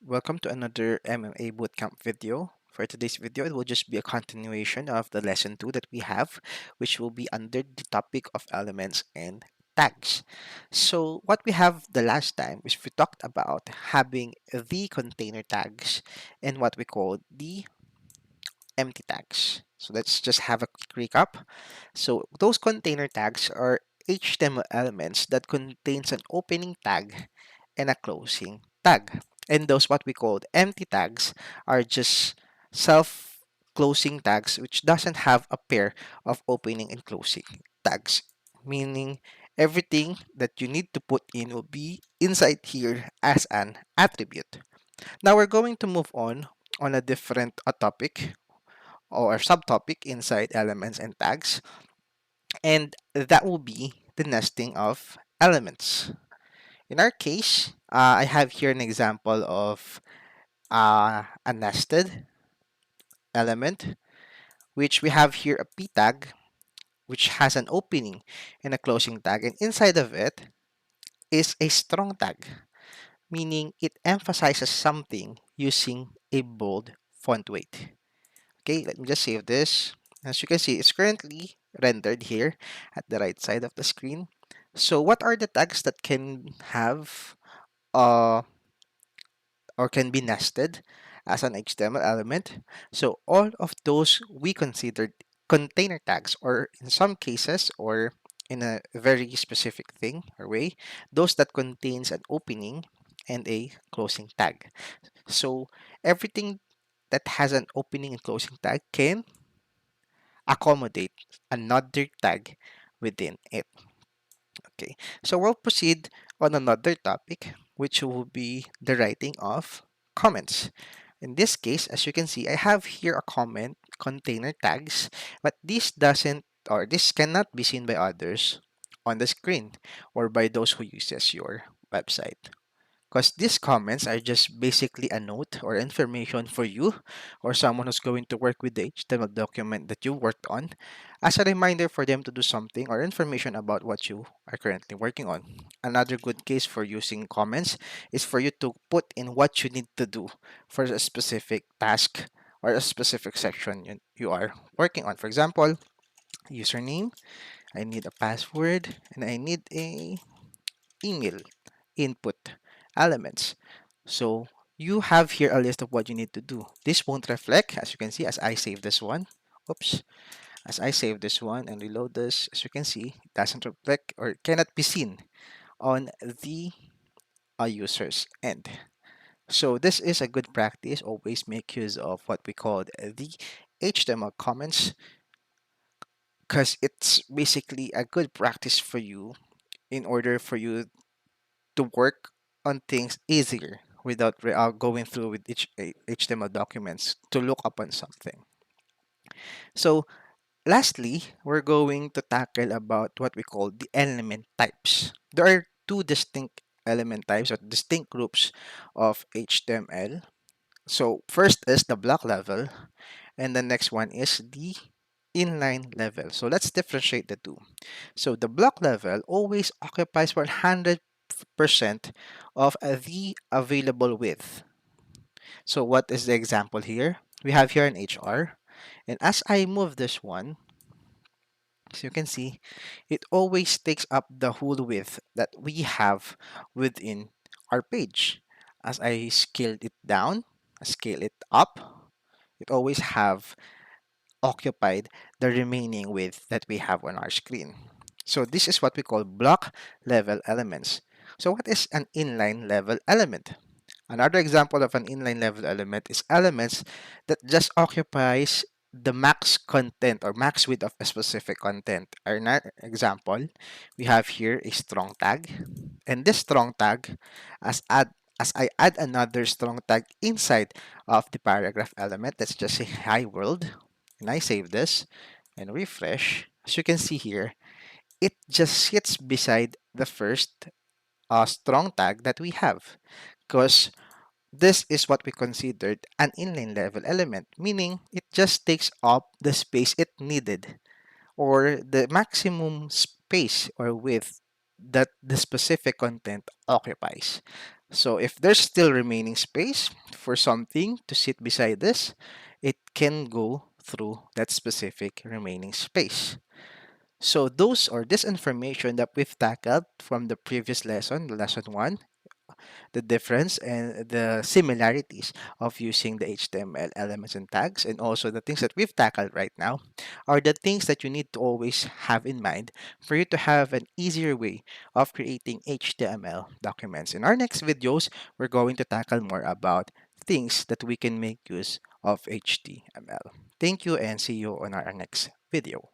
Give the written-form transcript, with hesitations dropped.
Welcome to another MMA Bootcamp video. For today's video, it will just be a continuation of the lesson 2 that we have, which will be under the topic of elements and tags. So, what we have the last time is we talked about having the container tags and what we call the empty tags. So, let's just have a quick recap. So, those container tags are HTML elements that contains an opening tag and a closing tag. And those what we call empty tags are just self-closing tags which doesn't have a pair of opening and closing tags, meaning everything that you need to put in will be inside here as an attribute. Now we're going to move on a different topic or subtopic inside elements and tags, and that will be the nesting of elements. In our case, I have here an example of a nested element, which we have here a p tag, which has an opening and a closing tag, and inside of it is a strong tag, meaning it emphasizes something using a bold font weight. Okay, let me just save this. As you can see, it's currently rendered here at the right side of the screen. So what are the tags that can have uh, or can be nested as an HTML element? So all of those we considered container tags, or in some cases, or in a very specific thing or way, those that contains an opening and a closing tag. So everything that has an opening and closing tag can accommodate another tag within it. Okay, so we'll proceed on another topic, which will be the writing of comments. In this case, as you can see, I have here a comment container tags, but this cannot be seen by others on the screen or by those who uses your website. Because these comments are just basically a note or information for you or someone who's going to work with the HTML document that you worked on as a reminder for them to do something or information about what you are currently working on. Another good case for using comments is for you to put in what you need to do for a specific task or a specific section you are working on. For example, username, I need a password, and I need a email input elements. So you have here a list of what you need to do. This won't reflect, as you can see, as I save this one. Oops. As I save this one and reload this, as you can see, it doesn't reflect or cannot be seen on the user's end. So this is a good practice. Always make use of what we call the HTML comments, because it's basically a good practice for you in order for you to work on things easier without going through with each HTML documents to look upon something. So lastly, we're going to tackle about what we call the element types. There are two distinct element types or distinct groups of HTML. So first is the block level, and the next one is the inline level. So let's differentiate the two. So the block level always occupies 100% of the available width. So what is the example here? We have here an HR, and as I move this one, so you can see, it always takes up the whole width that we have within our page. As I scale it down, scale it up, it always have occupied the remaining width that we have on our screen. So this is what we call block level elements. So what is an inline level element? Another example of an inline level element is elements that just occupies the max content or max width of a specific content. In our example, we have here a strong tag, and this strong tag, as add as I add another strong tag inside of the paragraph element, let's just say hi world, and I save this and refresh. As you can see here, it just sits beside the first strong tag that we have, because this is what we considered an inline level element, meaning it just takes up the space it needed or the maximum space or width that the specific content occupies. So if there's still remaining space for something to sit beside this, it can go through that specific remaining space. So those or this information that we've tackled from the previous lesson, lesson 1, the difference and the similarities of using the HTML elements and tags, and also the things that we've tackled right now, are the things that you need to always have in mind for you to have an easier way of creating HTML documents. In our next videos, we're going to tackle more about things that we can make use of HTML. Thank you and see you on our next video.